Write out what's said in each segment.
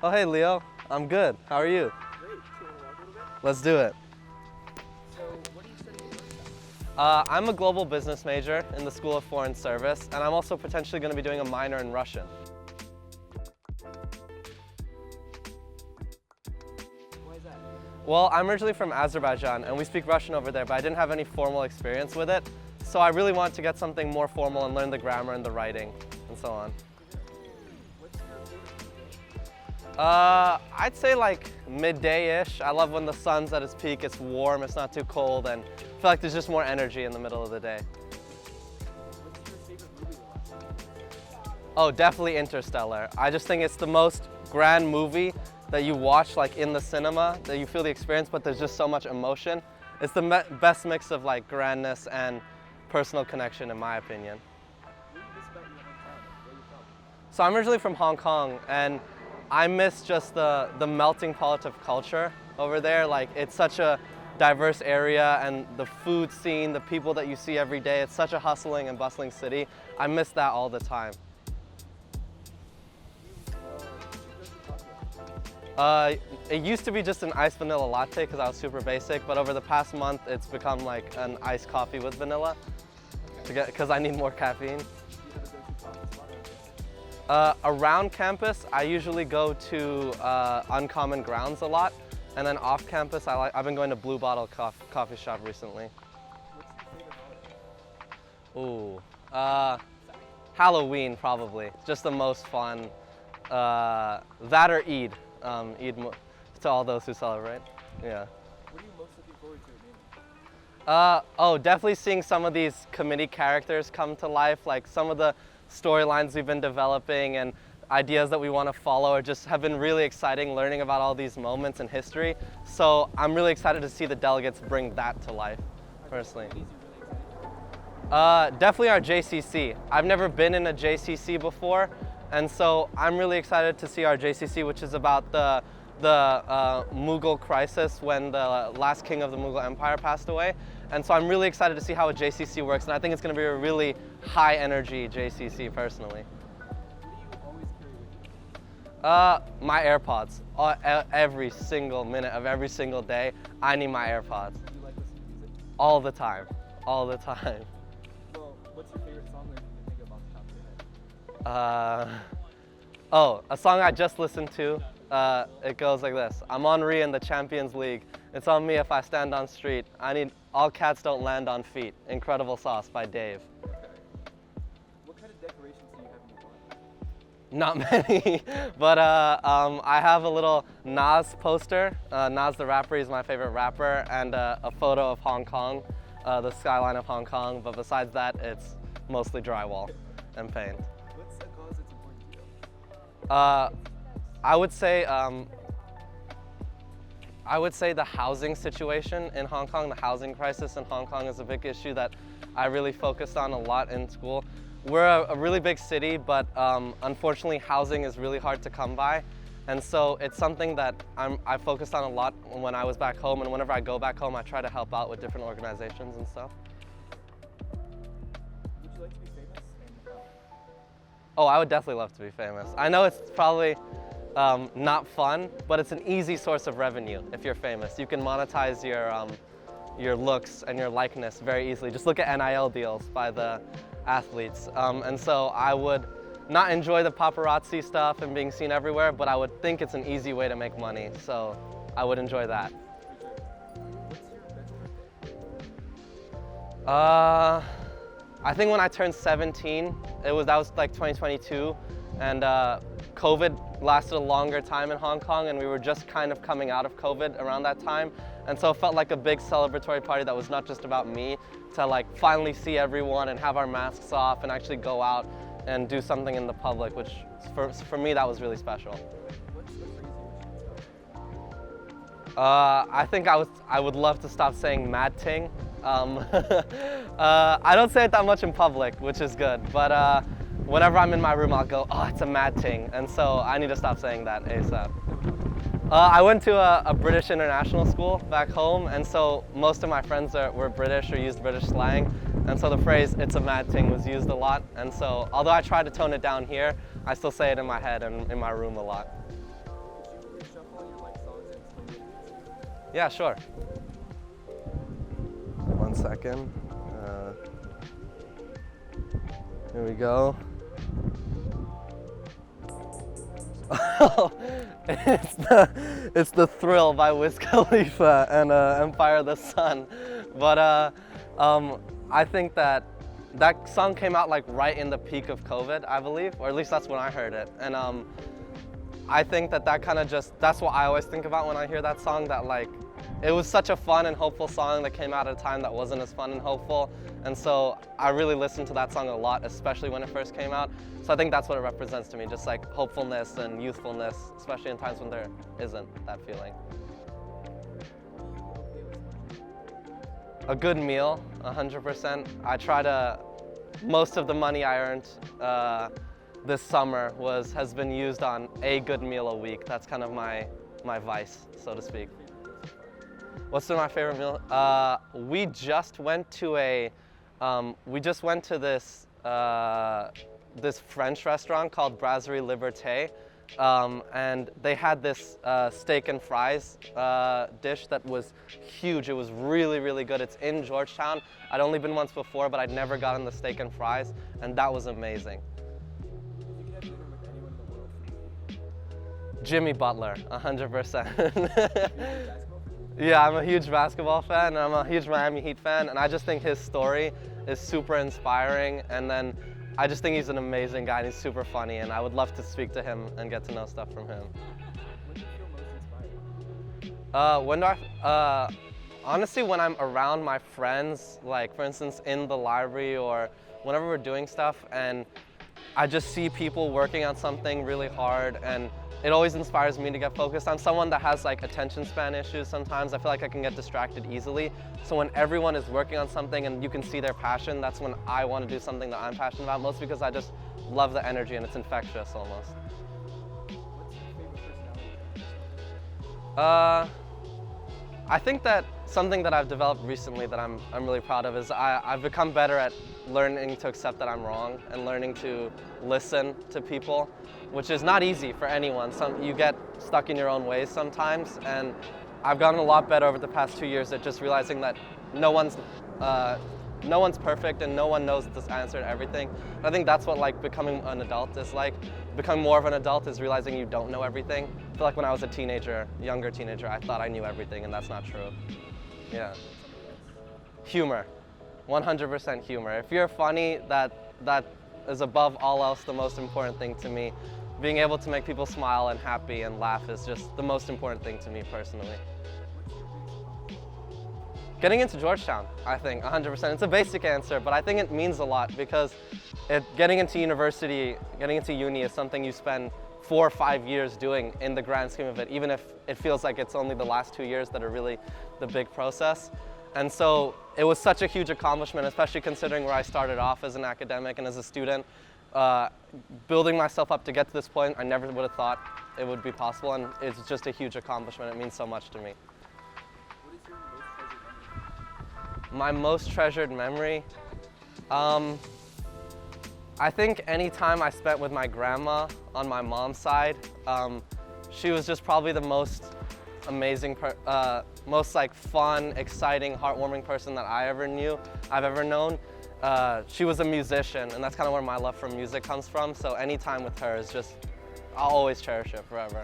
Oh, hey, Leo. I'm good. How are you? Great. Do you want to walk a little bit? Let's do it. So, what are you studying at USG? I'm a global business major in the School of Foreign Service, and I'm also potentially going to be doing a minor in Russian. Why is that? Well, I'm originally from Azerbaijan, and we speak Russian over there, but I didn't have any formal experience with it. So I really wanted to get something more formal and learn the grammar and the writing and so on. What's your favorite food? I'd say like midday-ish. I love when the sun's at its peak, it's warm, it's not too cold, and I feel like there's just more energy in the middle of the day. What's your favorite movie to watch? Oh, definitely Interstellar. I just think it's the most grand movie that you watch like in the cinema, that you feel the experience, but there's just so much emotion. It's the best mix of like grandness and personal connection, in my opinion. What do you miss about your hometown? Where are you from? So I'm originally from Hong Kong, and I miss just the melting pot of culture over there. Like, it's such a diverse area, and the food scene, the people that you see every day, it's such a hustling and bustling city. I miss that all the time. It used to be just an iced vanilla latte because I was super basic, but over the past month it's become like an iced coffee with vanilla because I need more caffeine. Do you have a go-to coffee spot? Around campus, I usually go to Uncommon Grounds a lot, and then off campus, I've been going to Blue Bottle coffee shop recently. What's your favorite holiday? Ooh, Halloween probably, just the most fun. That or Eid, to all those who celebrate. Yeah. What are you most looking forward to at NAIMUN? Oh, definitely seeing some of these committee characters come to life, like some of the storylines we've been developing and ideas that we want to follow have been really exciting, learning about all these moments in history. So I'm really excited to see the delegates bring that to life, personally. What is you really excited about? Definitely our JCC. I've never been in a JCC before, and so I'm really excited to see our JCC, which is about the Mughal crisis when the last king of the Mughal Empire passed away. And so I'm really excited to see how a JCC works, and I think it's going to be a really high energy JCC personally. What do you always carry with you? My AirPods. Every single minute of every single day, I need my AirPods. Do you like listening to music? All the time. All the time. Well, what's your favorite song that you can think of off the top of your head? A song I just listened to. It goes like this. I'm Henri in the Champions League. It's on me if I stand on street. I need all cats don't land on feet. Incredible Sauce by Dave. Okay. What kind of decorations do you have in your Not barn? many, but I have a little Nas poster. Nas the rapper, he's my favorite rapper, and a photo of Hong Kong, the skyline of Hong Kong. But besides that, it's mostly drywall and paint. What's a cause that's important to you? I would say the housing situation in Hong Kong, the housing crisis in Hong Kong is a big issue that I really focused on a lot in school. We're a really big city, but unfortunately housing is really hard to come by. And so it's something that I focused on a lot when I was back home, and whenever I go back home, I try to help out with different organizations and stuff. Would you like to be famous and how? Oh, I would definitely love to be famous. I know it's probably not fun, but it's an easy source of revenue if you're famous. You can monetize your looks and your likeness very easily. Just look at NIL deals by the athletes. And so I would not enjoy the paparazzi stuff and being seen everywhere, but I would think it's an easy way to make money. So I would enjoy that. What's your best birthday? I think when I turned 17, that was like 2022, and COVID lasted a longer time in Hong Kong, and we were just kind of coming out of COVID around that time. And so it felt like a big celebratory party that was not just about me, to like finally see everyone and have our masks off and actually go out and do something in the public, which for me, that was really special. What's the phrase you wish you could stop saying? I think I would love to stop saying mad ting. I don't say it that much in public, which is good, but whenever I'm in my room, I'll go, oh, it's a mad ting, and so I need to stop saying that ASAP. I went to a British international school back home, and so most of my friends were British or used British slang, and so the phrase, it's a mad ting, was used a lot, and so although I try to tone it down here, I still say it in my head and in my room a lot. Yeah, sure. One second. Here we go. It's the Thrill by Wiz Khalifa and Empire of the Sun. But I think that song came out like right in the peak of COVID, I believe, or at least that's when I heard it. And I think that kind of that's what I always think about when I hear that song, that like, it was such a fun and hopeful song that came out at a time that wasn't as fun and hopeful. And so I really listened to that song a lot, especially when it first came out. So I think that's what it represents to me, just like hopefulness and youthfulness, especially in times when there isn't that feeling. A good meal, 100%. I try to, most of the money I earned this summer has been used on a good meal a week. That's kind of my vice, so to speak. What's been my favorite meal? We just went to this French restaurant called Brasserie Liberté, and they had this steak and fries dish that was huge. It was really, really good. It's in Georgetown. I'd only been once before, but I'd never gotten the steak and fries, and that was amazing. Jimmy Butler, 100%. Yeah, I'm a huge basketball fan, and I'm a huge Miami Heat fan, and I just think his story is super inspiring, and then I just think he's an amazing guy, and he's super funny, and I would love to speak to him and get to know stuff from him. When do you feel most inspired? Honestly, when I'm around my friends, like for instance in the library or whenever we're doing stuff, and I just see people working on something really hard, and it always inspires me to get focused. I'm someone that has like attention span issues sometimes. I feel like I can get distracted easily. So when everyone is working on something and you can see their passion, that's when I want to do something that I'm passionate about, mostly because I just love the energy and it's infectious almost. What's your favorite personality? I think that something that I've developed recently that I'm really proud of is I've become better at learning to accept that I'm wrong and learning to listen to people, which is not easy for anyone. You get stuck in your own ways sometimes, and I've gotten a lot better over the past 2 years at just realizing that no one's perfect and no one knows the answer to everything. And I think that's what like becoming an adult is like. Becoming more of an adult is realizing you don't know everything. I feel like when I was a younger teenager, I thought I knew everything, and that's not true. Yeah. Humor. 100% humor. If you're funny, that is above all else the most important thing to me. Being able to make people smile and happy and laugh is just the most important thing to me personally. Getting into Georgetown, I think, 100%. It's a basic answer, but I think it means a lot because getting into university, getting into uni is something you spend 4 or 5 years doing in the grand scheme of it, even if it feels like it's only the last 2 years that are really the big process. And so it was such a huge accomplishment, especially considering where I started off as an academic and as a student. Building myself up to get to this point, I never would have thought it would be possible, and it's just a huge accomplishment. It means so much to me. My most treasured memory? I think any time I spent with my grandma on my mom's side. She was just probably the most amazing, most like fun, exciting, heartwarming person that I've ever known. She was a musician, and that's kind of where my love for music comes from. So any time with her is just, I'll always cherish it forever.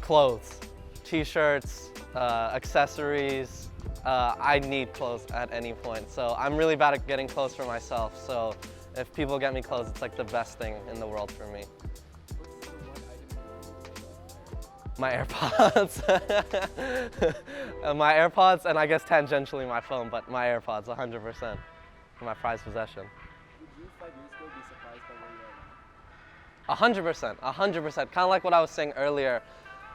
Clothes, t-shirts, accessories. I need clothes at any point. So I'm really bad at getting clothes for myself. So if people get me clothes, it's like the best thing in the world for me. My AirPods. My AirPods, and I guess tangentially my phone, but my AirPods, 100%, my prized possession. Would you 5 years ago be surprised by where you are now? 100%. Kind of like what I was saying earlier.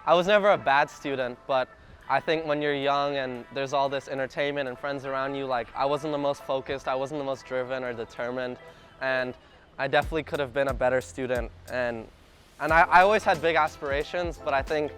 I was never a bad student, but I think when you're young and there's all this entertainment and friends around you, like I wasn't the most focused, I wasn't the most driven or determined, and I definitely could have been a better student. And I always had big aspirations, but I think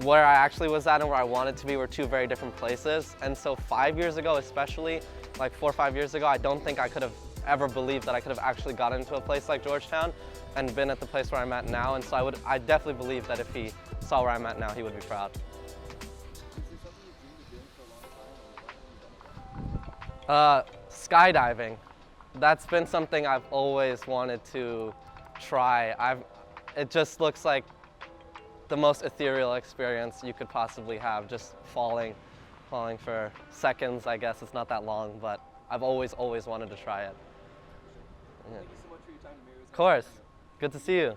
where I actually was at and where I wanted to be were two very different places. And so 5 years ago, especially, like 4 or 5 years ago, I don't think I could have ever believed that I could have actually gotten into a place like Georgetown and been at the place where I'm at now. And so I definitely believe that if he saw where I'm at now, he would be proud. Is there something you dreamed of doing for a long time, or what have you done? Skydiving. That's been something I've always wanted to try. It just looks like the most ethereal experience you could possibly have, just falling for seconds, I guess. It's not that long, but I've always wanted to try it. Yeah. Thank you so much for your time, Namir. Of course. Good to see you.